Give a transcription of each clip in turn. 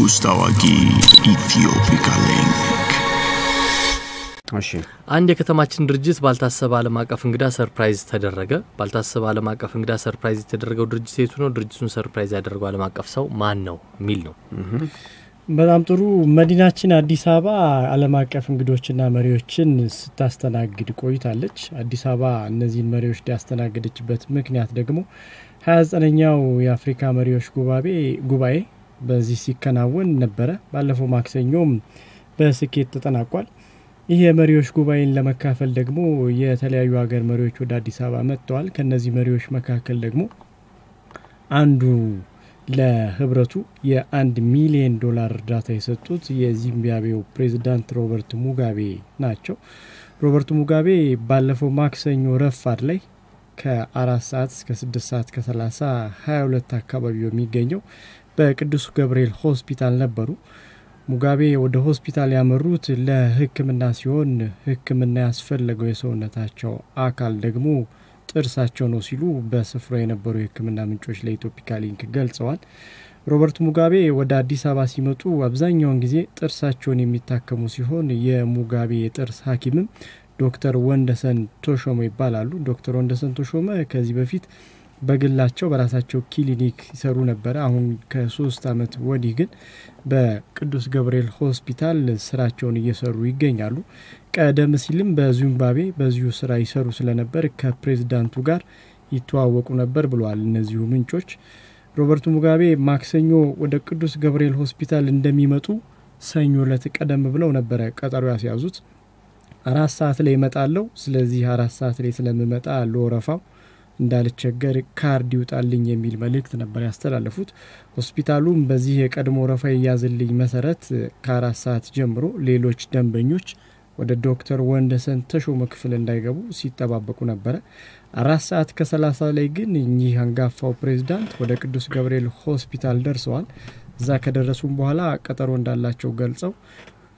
ንጉስ ታዋቂ ኢትዮፒካ ሊንክ እሺ አንድ የከተማችን ድርጅት ባልታሰበ ዓለም አቀፍ እንግዳ ሰርፕራይዝ ተደረገ። ባልታሰበ ዓለም አቀፍ እንግዳ ሰርፕራይዝ የተደረገው ድርጅት የቱ ነው? ድርጅቱን ሰርፕራይዝ ያደረገው ዓለም አቀፍ ሰው ማን ነው ሚል ነው። በጣም ጥሩ። መዲናችን አዲስ አበባ ዓለም አቀፍ እንግዶችና መሪዎችን ስታስተናግድ ቆይታለች። አዲስ አበባ እነዚህን መሪዎች ያስተናገደችበት ምክንያት ደግሞ 29ኛው የአፍሪካ መሪዎች ጉባኤ በዚህ ሲከናወን ነበረ። ባለፈው ማክሰኞም በስኬት ተጠናቋል። ይህ የመሪዎች ጉባኤን ለመካፈል ደግሞ የተለያዩ ሀገር መሪዎች ወደ አዲስ አበባ መጥተዋል። ከነዚህ መሪዎች መካከል ደግሞ አንዱ ለህብረቱ የ$1 ሚሊዮን እርዳታ የሰጡት የዚምባብዌው ፕሬዝዳንት ሮበርት ሙጋቤ ናቸው። ሮበርት ሙጋቤ ባለፈው ማክሰኞ ረፋድ ላይ ከ4 ሰዓት እስከ 6 ሰዓት ከ30 22 አካባቢ በሚገኘው በቅዱስ ገብርኤል ሆስፒታል ነበሩ። ሙጋቤ ወደ ሆስፒታል ያመሩት ለህክምና ሲሆን ህክምና ያስፈልገው የሰውነታቸው አካል ደግሞ ጥርሳቸው ነው ሲሉ በስፍራው የነበሩ የህክምና ምንጮች ለኢትዮፒካ ሊንክ ገልጸዋል። ሮበርት ሙጋቤ ወደ አዲስ አበባ ሲመጡ አብዛኛውን ጊዜ ጥርሳቸውን የሚታከሙ ሲሆን የሙጋቤ የጥርስ ሐኪምም ዶክተር ወንደሰን ቶሾመ ይባላሉ። ዶክተር ወንደሰን ቶሾመ ከዚህ በፊት በግላቸው በራሳቸው ክሊኒክ ይሰሩ ነበር። አሁን ከ3 አመት ወዲህ ግን በቅዱስ ገብርኤል ሆስፒታል ስራቸውን እየሰሩ ይገኛሉ። ቀደም ሲልም በዚምባብዌ በዚሁ ስራ ይሰሩ ስለነበር ከፕሬዝዳንቱ ጋር ይተዋወቁ ነበር ብለዋል እነዚሁ ምንጮች። ሮበርት ሙጋቤ ማክሰኞ ወደ ቅዱስ ገብርኤል ሆስፒታል እንደሚመጡ ሰኞ ዕለት ቀደም ብለው ነበር ቀጠሮ ያስያዙት። 4 ሰዓት ላይ ይመጣለው፣ ስለዚህ 4 ሰዓት ላይ ስለምመጣ ለወረፋው እንዳልቸገር ካርድ ይውጣልኝ የሚል መልእክት ነበር ያስተላለፉት። ሆስፒታሉም በዚህ የቀድሞ ወረፋ ያያዝልኝ መሰረት ከ4 ሰዓት ጀምሮ ሌሎች ደንበኞች ወደ ዶክተር ወንደሰን ተሾመ ክፍል እንዳይገቡ ሲጠባበቁ ነበር። 4 ሰዓት ከ30 ላይ ግን እኚህ አንጋፋው ፕሬዝዳንት ወደ ቅዱስ ገብርኤል ሆስፒታል ደርሰዋል። እዛ ከደረሱም በኋላ ቀጠሮ እንዳላቸው ገልጸው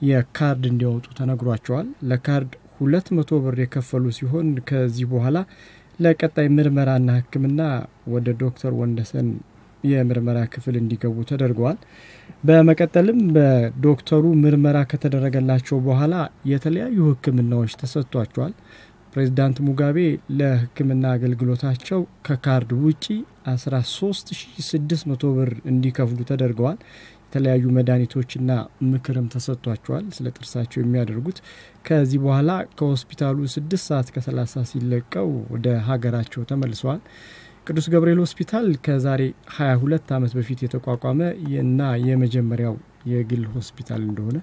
የካርድ እንዲያወጡ ተነግሯቸዋል። ለካርድ 200 ብር የከፈሉ ሲሆን ከዚህ በኋላ ለቀጣይ ምርመራና ህክምና ወደ ዶክተር ወንደሰን የምርመራ ክፍል እንዲገቡ ተደርገዋል። በመቀጠልም በዶክተሩ ምርመራ ከተደረገላቸው በኋላ የተለያዩ ህክምናዎች ተሰጥቷቸዋል። ፕሬዝዳንት ሙጋቤ ለህክምና አገልግሎታቸው ከካርድ ውጪ 13600 ብር እንዲከፍሉ ተደርገዋል። የተለያዩ መድኃኒቶችና ምክርም ተሰጥቷቸዋል ስለ ጥርሳቸው የሚያደርጉት። ከዚህ በኋላ ከሆስፒታሉ 6 ሰዓት ከ30 ሲለቀው ወደ ሀገራቸው ተመልሰዋል። ቅዱስ ገብርኤል ሆስፒታል ከዛሬ 22 አመት በፊት የተቋቋመ እና የመጀመሪያው የግል ሆስፒታል እንደሆነ